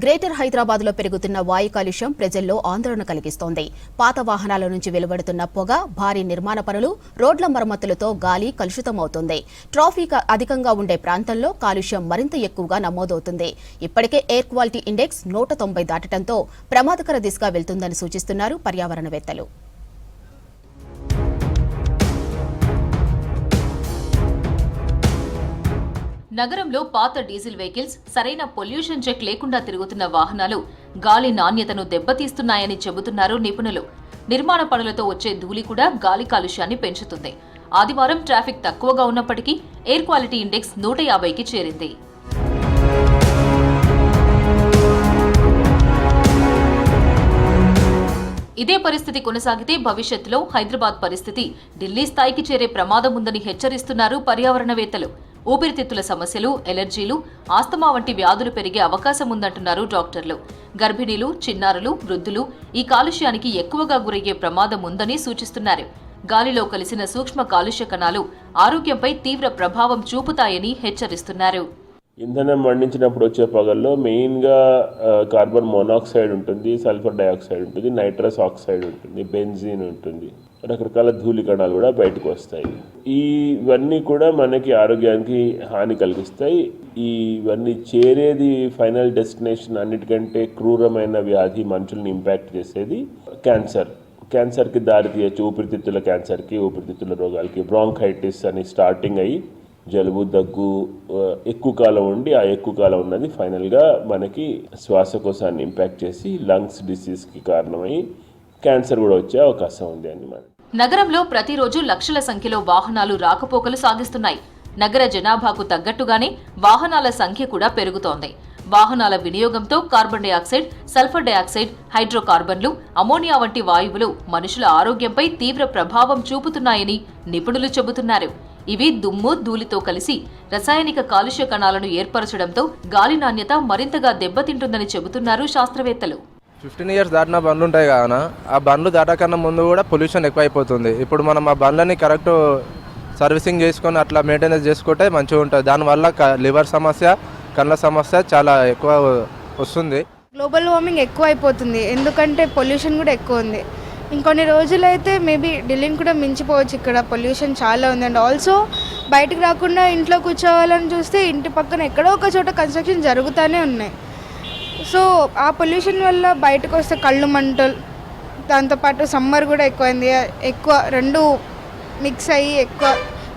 Greater హైదరాబాద్లో పెరుగుతున్న వాయు కాలుష్యం ప్రజల్లో ఆందోళన కలిగిస్తోంది. పాత వాహనాల నుంచి వెలువడుతున్న పొగ, భారీ నిర్మాణ పనులు, రోడ్ల మరమ్మతులతో గాలి కలుషితమవుతోంది. ట్రాఫిక్ అధికంగా ఉండే ప్రాంతంలో కాలుష్యం మరింత ఎక్కువగా నమోదవుతుంది. ఇప్పటికే ఎయిర్ క్వాలిటీ ఇండెక్స్ 190 దాటడంతో ప్రమాదకర దిశగా వెళ్తుందని సూచిస్తున్నారు పర్యావరణవేత్తలు. నగరంలో పాత డీజిల్ వెహికల్స్, సరైన పొల్యూషన్ చెక్ లేకుండా తిరుగుతున్న వాహనాలు గాలి నాణ్యతను దెబ్బతీస్తున్నాయని చెబుతున్నారు నిపుణులు. నిర్మాణ పనులతో వచ్చే ధూళి కూడా గాలి కాలుష్యాన్ని పెంచుతుంది. ఆదివారం ట్రాఫిక్ తక్కువగా ఉన్నప్పటికీ ఎయిర్ క్వాలిటీ ఇండెక్స్ 150కి చేరింది. ఇదే పరిస్థితి కొనసాగితే భవిష్యత్తులో హైదరాబాద్ పరిస్థితి ఢిల్లీ స్థాయికి చేరే ప్రమాదం ఉందని హెచ్చరిస్తున్నారు పర్యావరణవేత్తలు. ఊపిరితిత్తుల సమస్యలు, ఎలర్జీలు, ఆస్తమా వంటి వ్యాధులు పెరిగే అవకాశం ఉందంటున్నారు డాక్టర్లు. గర్భిణీలు, చిన్నారులు, వృద్ధులు ఈ కాలుష్యానికి ఎక్కువగా గురయ్యే ప్రమాదం ఉందని సూచిస్తున్నారు. గాలిలో కలిసిన సూక్ష్మ కాలుష్య కణాలు ఆరోగ్యంపై తీవ్ర ప్రభావం చూపుతాయని హెచ్చరిస్తున్నారు. ఇంధనం మండించినప్పుడు వచ్చే పొగల్లో మెయిన్గా కార్బన్ మోనాక్సైడ్ ఉంటుంది, సల్ఫర్ డయాక్సైడ్ ఉంటుంది, నైట్రస్ ఆక్సైడ్ ఉంటుంది, బెంజీన్ ఉంటుంది, రకరకాల ధూళి కణాలు కూడా బయటకు వస్తాయి. ఇవన్నీ కూడా మనకి ఆరోగ్యానికి హాని కలిగిస్తాయి. ఇవన్నీ చేరేది ఫైనల్ డెస్టినేషన్ అన్నిటికంటే క్రూరమైన వ్యాధి మనుషుల్ని ఇంపాక్ట్ చేసేది క్యాన్సర్కి దారి తీయచ్చు. ఊపిరితిత్తుల క్యాన్సర్కి, ఊపిరితిత్తుల రోగాలకి, బ్రాంకైటిస్ అని స్టార్టింగ్ అయ్యి జలుబు, దగ్గు ఎక్కువ కాలం ఉండి ఆ ఎక్కువ కాలం ఉన్నది ఫైనల్గా మనకి శ్వాసకోశాన్ని ఇంపాక్ట్ చేసి లంగ్స్ డిసీజ్కి కారణమై క్యాన్సర్ కూడా వచ్చే అవకాశం ఉంది అని మనం. నగరంలో ప్రతిరోజు లక్షల సంఖ్యలో వాహనాలు రాకపోకలు సాగిస్తున్నాయి. నగర జనాభాకు తగ్గట్టుగానే వాహనాల సంఖ్య కూడా పెరుగుతోంది. వాహనాల వినియోగంతో కార్బన్ డయాక్సైడ్, సల్ఫర్ డయాక్సైడ్, హైడ్రోకార్బన్లు, అమోనియా వంటి వాయువులు మనుషుల ఆరోగ్యంపై తీవ్ర ప్రభావం చూపుతున్నాయని నిపుణులు చెబుతున్నారు. ఇవి దుమ్ము, ధూళితో కలిసి రసాయనిక కాలుష్య కణాలను ఏర్పరచడంతో గాలి నాణ్యత మరింతగా దెబ్బతింటుందని చెబుతున్నారు శాస్త్రవేత్తలు. 15 years దాటిన బండ్లు ఉంటాయి కావున ఆ బండ్లు దాటకన్నా ముందు కూడా పొల్యూషన్ ఎక్కువైపోతుంది. ఇప్పుడు మనం ఆ బండ్లని కరెక్ట్ సర్వీసింగ్ చేసుకొని అట్లా మెయింటెనెన్స్ చేసుకుంటే మంచిగా ఉంటుంది. దానివల్ల లివర్ సమస్య, కళ్ళ సమస్య చాలా ఎక్కువ వస్తుంది. గ్లోబల్ వార్మింగ్ ఎక్కువ అయిపోతుంది, ఎందుకంటే పొల్యూషన్ కూడా ఎక్కువ ఉంది. ఇంకొన్ని రోజులైతే మేబీ ఢిల్లీని కూడా మించిపోవచ్చు. ఇక్కడ పొల్యూషన్ చాలా ఉంది. అండ్ ఆల్సో బయటకు రాకుండా ఇంట్లో కూర్చోవాలని చూస్తే ఇంటి పక్కన ఎక్కడో ఒక చోట కన్స్ట్రక్షన్ జరుగుతూనే ఉన్నాయి. సో ఆ పొల్యూషన్ వల్ల బయటకు వస్తే కళ్ళు మంటలు, దాంతోపాటు సమ్మర్ కూడా ఎక్కువైంది. ఎక్కువ రెండు మిక్స్ అయ్యి ఎక్కువ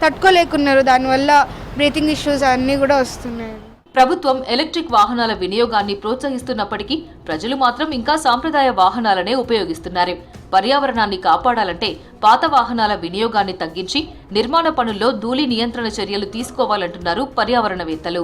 తట్టుకోలేకున్నారు. దానివల్ల బ్రీతింగ్ ఇష్యూస్ అన్నీ కూడా వస్తున్నాయి. ప్రభుత్వం ఎలక్ట్రిక్ వాహనాల వినియోగాన్ని ప్రోత్సహిస్తున్నప్పటికీ ప్రజలు మాత్రం ఇంకా సాంప్రదాయ వాహనాలనే ఉపయోగిస్తున్నారు. పర్యావరణాన్ని కాపాడాలంటే పాత వాహనాల వినియోగాన్ని తగ్గించి నిర్మాణ పనుల్లో ధూళి నియంత్రణ చర్యలు తీసుకోవాలంటున్నారు పర్యావరణవేత్తలు.